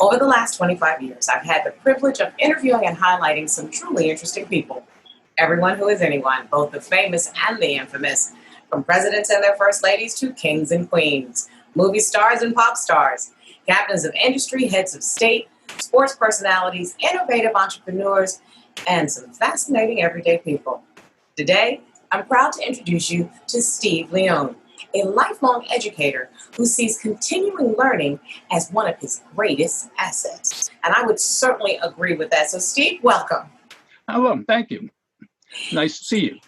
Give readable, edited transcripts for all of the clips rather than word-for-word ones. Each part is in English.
Over the last 25 years, I've had the privilege of interviewing and highlighting some truly interesting people. Everyone who is anyone, both the famous and the infamous, from presidents and their first ladies to kings and queens, movie stars and pop stars, captains of industry, heads of state, sports personalities, innovative entrepreneurs, and some fascinating everyday people. Today, I'm proud to introduce you to Steve Leone, a lifelong educator who sees continuing learning as one of his greatest assets. And I would certainly agree with that. So, Steve, welcome. Hello, thank you. Nice to see you.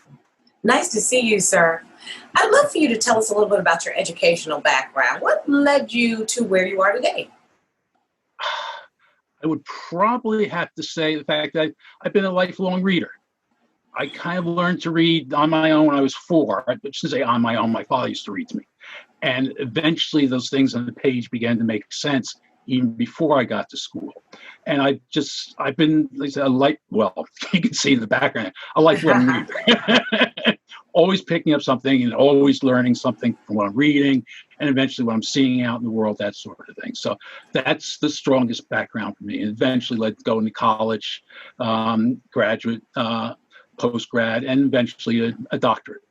Nice to see you, sir. I'd love for you to tell us a little bit about your educational background. What led you to where you are today? I would probably have to say the fact that I've been a lifelong reader. I kind of learned to read on my own when I was 4. I shouldn't say on my own. My father used to read to me. And eventually those things on the page began to make sense even before I got to school. And I've been, like I said, you can see in the background, a lifelong reader. Always picking up something and always learning something from what I'm reading, and eventually what I'm seeing out in the world, that sort of thing. So that's the strongest background for me. And eventually led to go into college, graduate, post-grad, and eventually a doctorate.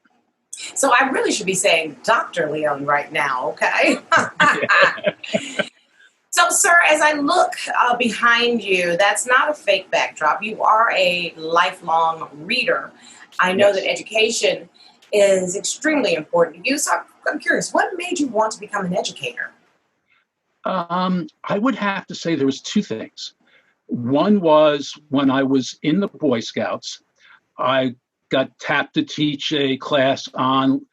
So I really should be saying Dr. Leone right now, okay? So, sir, as I look behind you, that's not a fake backdrop. You are a lifelong reader. I know that education is extremely important to you. So I'm curious, what made you want to become an educator? I would have to say there was 2 things. One was when I was in the Boy Scouts, I got tapped to teach a class on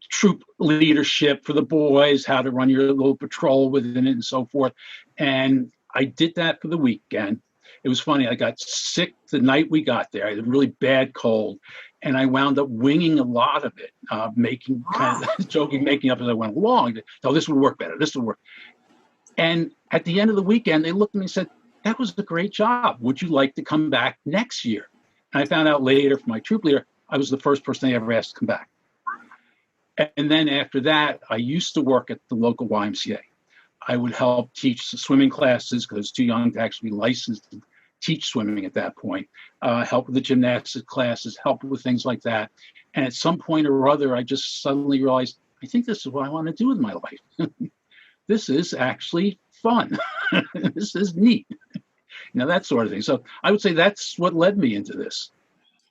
troop leadership for the boys, how to run your little patrol within it and so forth. And I did that for the weekend. It was funny. I got sick the night we got there. I had a really bad cold, and I wound up winging a lot of it, making up as I went along. Oh, this would work better. This would work. And at the end of the weekend, they looked at me and said, "That was a great job. Would you like to come back next year?" And I found out later from my troop leader, I was the first person they ever asked to come back. And then after that, I used to work at the local YMCA. I would help teach the swimming classes because I was too young to actually be licensed to teach swimming at that point, help with the gymnastics classes, help with things like that. And at some point or other, I just suddenly realized, I think this is what I want to do with my life. This is actually fun. This is neat. That sort of thing. So I would say that's what led me into this.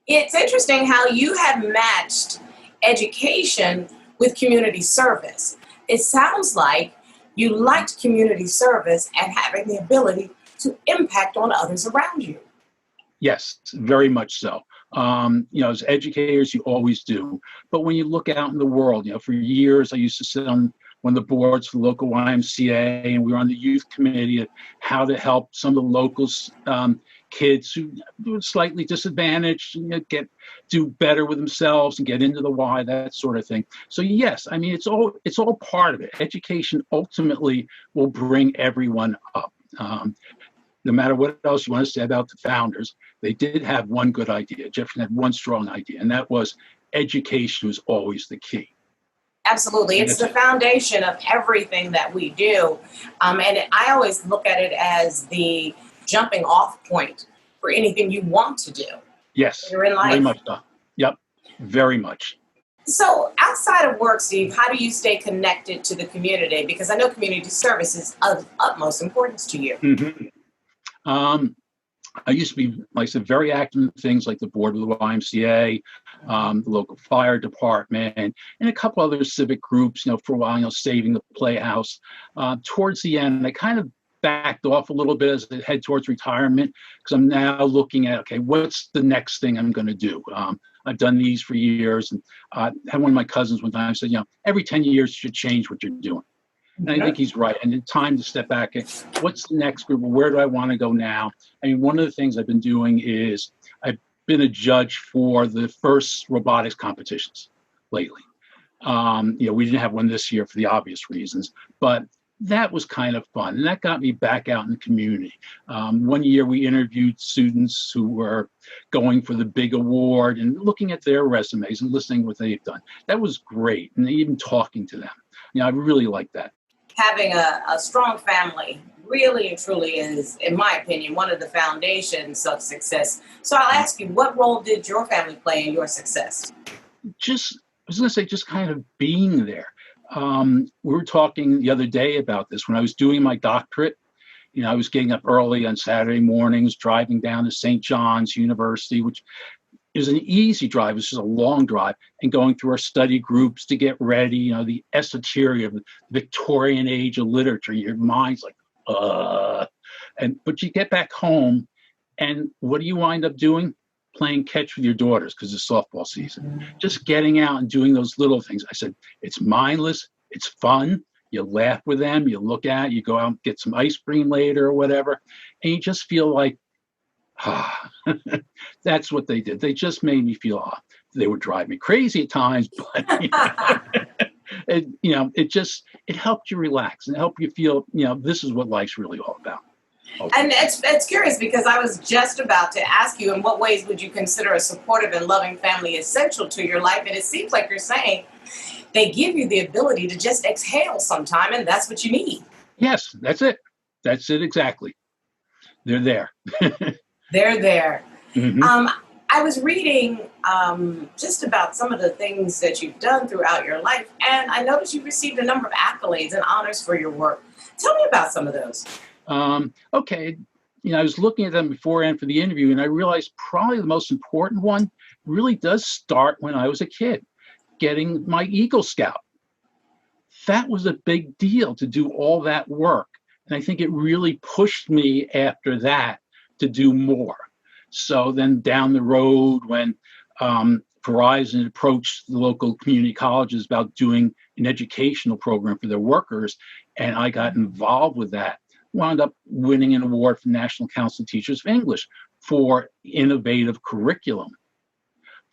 It's interesting how you have matched education with community service. It sounds like you liked community service and having the ability to impact on others around you. Yes, very much so. As educators, you always do. But when you look out in the world, for years, I used to sit on one of the boards for the local YMCA, and we were on the youth committee of how to help some of the locals, kids who were slightly disadvantaged, do better with themselves and get into the Y, that sort of thing. So yes, it's all part of it. Education ultimately will bring everyone up. No matter what else you want to say about the founders, they did have one good idea. Jefferson had one strong idea, and that was education was always the key. Absolutely. It's the foundation of everything that we do. And I always look at it as the jumping off point for anything you want to do. Yes, you're in life. Very much so. Yep, very much. So outside of work, Steve, how do you stay connected to the community? Because I know community service is of utmost importance to you. Mm-hmm. I used to be, like I said, very active in things like the board of the YMCA, the local fire department, and a couple other civic groups, for a while, Saving the Playhouse. Towards the end, I kind of backed off a little bit as I head towards retirement, because I'm now looking at, okay, what's the next thing I'm going to do? I've done these for years, and I had one of my cousins one time said, every 10 years you should change what you're doing. And I think he's right. And it's time to step back and what's the next group? Where do I want to go now? One of the things I've been doing is I've been a judge for the first robotics competitions lately. We didn't have one this year for the obvious reasons, but that was kind of fun. And that got me back out in the community. One year we interviewed students who were going for the big award and looking at their resumes and listening to what they've done. That was great. And even talking to them. I really like that. Having a strong family really and truly is, in my opinion, one of the foundations of success. So I'll ask you, what role did your family play in your success? Just, I was going to say, just kind of being there. We were talking the other day about this when I was doing my doctorate. I was getting up early on Saturday mornings, driving down to St. John's University, which is an easy drive. It's just a long drive, and going through our study groups to get ready. The esoteria of the Victorian age of literature. Your mind's like, but you get back home, and what do you wind up doing? Playing catch with your daughters because it's softball season. Just getting out and doing those little things. I said, it's mindless. It's fun. You laugh with them. You look at, you go out and get some ice cream later or whatever. And you just feel like, that's what they did. They just made me feel, they would drive me crazy at times, but, it helped you relax and helped you feel, this is what life's really all about. Okay. And it's curious because I was just about to ask you, in what ways would you consider a supportive and loving family essential to your life? And it seems like you're saying they give you the ability to just exhale sometime, and that's what you need. Yes, that's it. That's it exactly. They're there. They're there. Mm-hmm. I was reading just about some of the things that you've done throughout your life, and I noticed you've received a number of accolades and honors for your work. Tell me about some of those. Okay. I was looking at them beforehand for the interview, and I realized probably the most important one really does start when I was a kid, getting my Eagle Scout. That was a big deal to do all that work. And I think it really pushed me after that to do more. So then down the road, when Verizon approached the local community colleges about doing an educational program for their workers, and I got involved with that, wound up winning an award from National Council of Teachers of English for innovative curriculum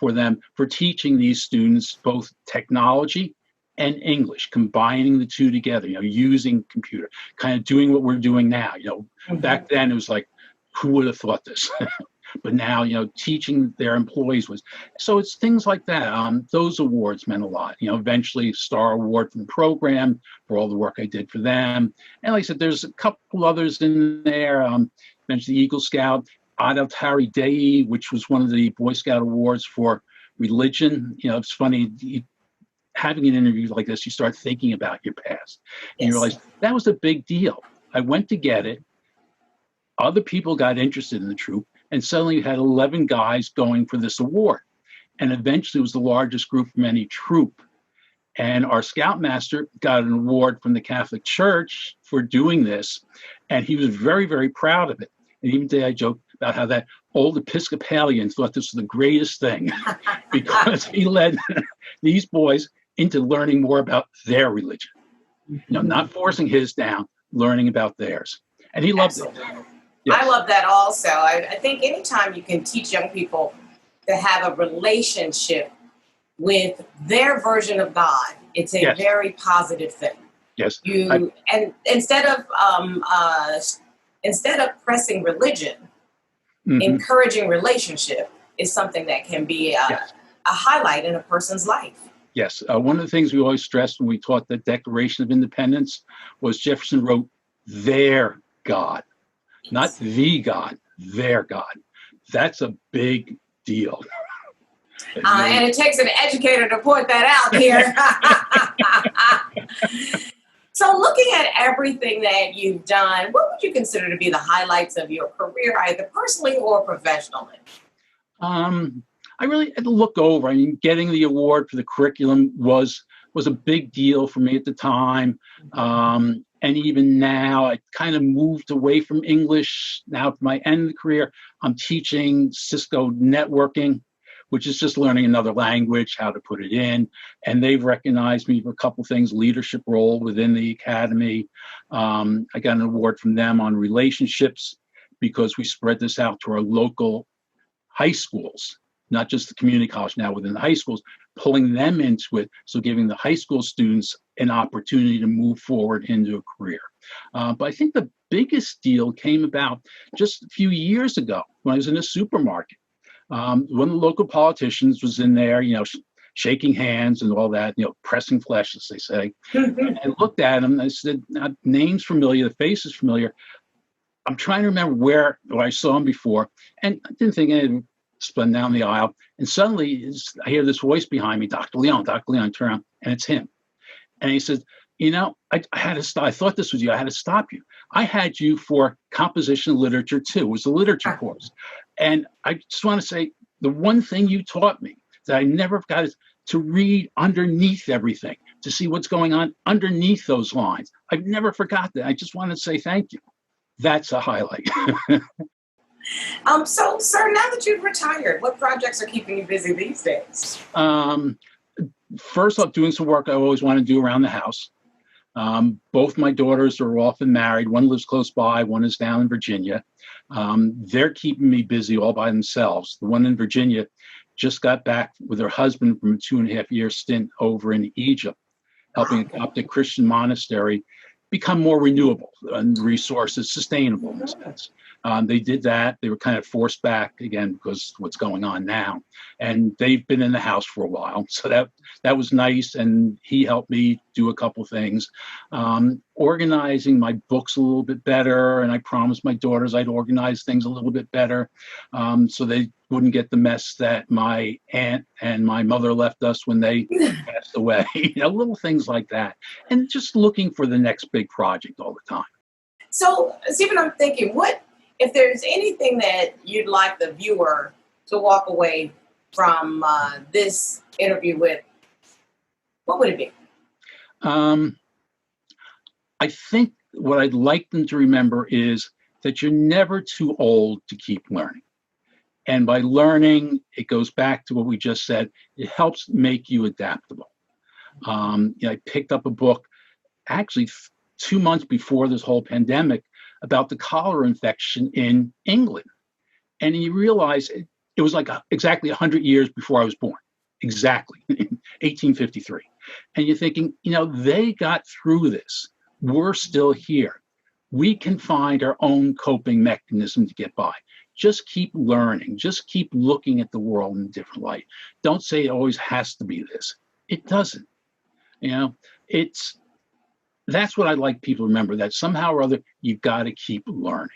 for them, for teaching these students both technology and English, combining the two together, using computer, kind of doing what we're doing now. Back then it was like, who would have thought this? But now, teaching their employees so it's things like that. Those awards meant a lot. Eventually Star Award from the program for all the work I did for them. And like I said, there's a couple others in there. Mentioned the Eagle Scout, Ad Altare Dei, which was one of the Boy Scout awards for religion. It's funny, having an interview like this, you start thinking about your past. And you realize that was a big deal. I went to get it. Other people got interested in the troop, and suddenly you had 11 guys going for this award. And eventually it was the largest group from any troop. And our scoutmaster got an award from the Catholic Church for doing this. And he was very, very proud of it. And even today I joke about how that old Episcopalian thought this was the greatest thing because he led these boys into learning more about their religion. Not forcing his down, learning about theirs. And he loved it. Yes. I love that also. I think anytime you can teach young people to have a relationship with their version of God, it's a very positive thing. Yes. And instead of pressing religion, encouraging relationship is something that can be a highlight in a person's life. Yes. One of the things we always stressed when we taught the Declaration of Independence was Jefferson wrote their God. Not the God, their God. That's a big deal. And it takes an educator to point that out here. So looking at everything that you've done, what would you consider to be the highlights of your career, either personally or professionally? I really had to look over. Getting the award for the curriculum was a big deal for me at the time. And even now, I kind of moved away from English. Now, at my end of the career, I'm teaching Cisco networking, which is just learning another language, how to put it in. And they've recognized me for a couple of things, leadership role within the academy. I got an award from them on relationships because we spread this out to our local high schools, not just the community college, now within the high schools, pulling them into it. So giving the high school students an opportunity to move forward into a career. But I think the biggest deal came about just a few years ago when I was in a supermarket. One of the local politicians was in there, shaking hands and all that, pressing flesh, as they say. And I looked at him and I said, name's familiar, the face is familiar. I'm trying to remember where I saw him before. And I didn't think anything, spun down the aisle. And suddenly I hear this voice behind me, Dr. Leone, I turn around, and it's him. And he said, I had to stop. I thought this was you. I had to stop you. I had you for composition of literature too. It was a literature course. And I just want to say, the one thing you taught me that I never got is to read underneath everything, to see what's going on underneath those lines. I've never forgot that. I just want to say thank you. That's a highlight. So, sir, now that you've retired, what projects are keeping you busy these days? First off, doing some work I always want to do around the house. Both my daughters are often married. One lives close by, one is down in Virginia. They're keeping me busy all by themselves. The one in Virginia just got back with her husband from a 2.5-year stint over in Egypt, helping a Coptic Christian monastery become more renewable and resources sustainable in a sense. They did that. They were kind of forced back again because of what's going on now. And they've been in the house for a while. So that was nice. And he helped me do a couple things. Organizing my books a little bit better. And I promised my daughters I'd organize things a little bit better so they wouldn't get the mess that my aunt and my mother left us when they passed away. Little things like that. And just looking for the next big project all the time. So, Stephen, I'm thinking, if there's anything that you'd like the viewer to walk away from this interview with, what would it be? I think what I'd like them to remember is that you're never too old to keep learning. And by learning, it goes back to what we just said. It helps make you adaptable. I picked up a book actually 2 months before this whole pandemic about the cholera infection in England. And you realize it was like exactly 100 years before I was born, exactly, in 1853. And you're thinking, they got through this. We're still here. We can find our own coping mechanism to get by. Just keep learning. Just keep looking at the world in a different light. Don't say it always has to be this. It doesn't. That's what I'd like people to remember, that somehow or other, you've got to keep learning.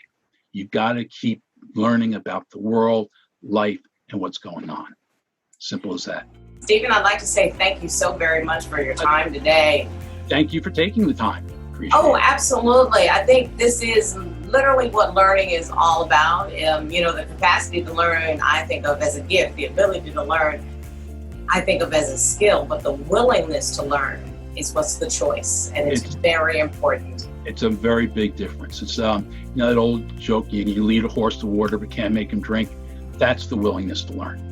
You've got to keep learning about the world, life, and what's going on. Simple as that. Stephen, I'd like to say thank you so very much for your time today. Thank you for taking the time. Appreciate it. Absolutely. I think this is literally what learning is all about. The capacity to learn, I think of as a gift. The ability to learn, I think of as a skill. But the willingness to learn is what's the choice, and it's very important. It's a very big difference. It's that old joke, you lead a horse to water but can't make him drink. That's the willingness to learn.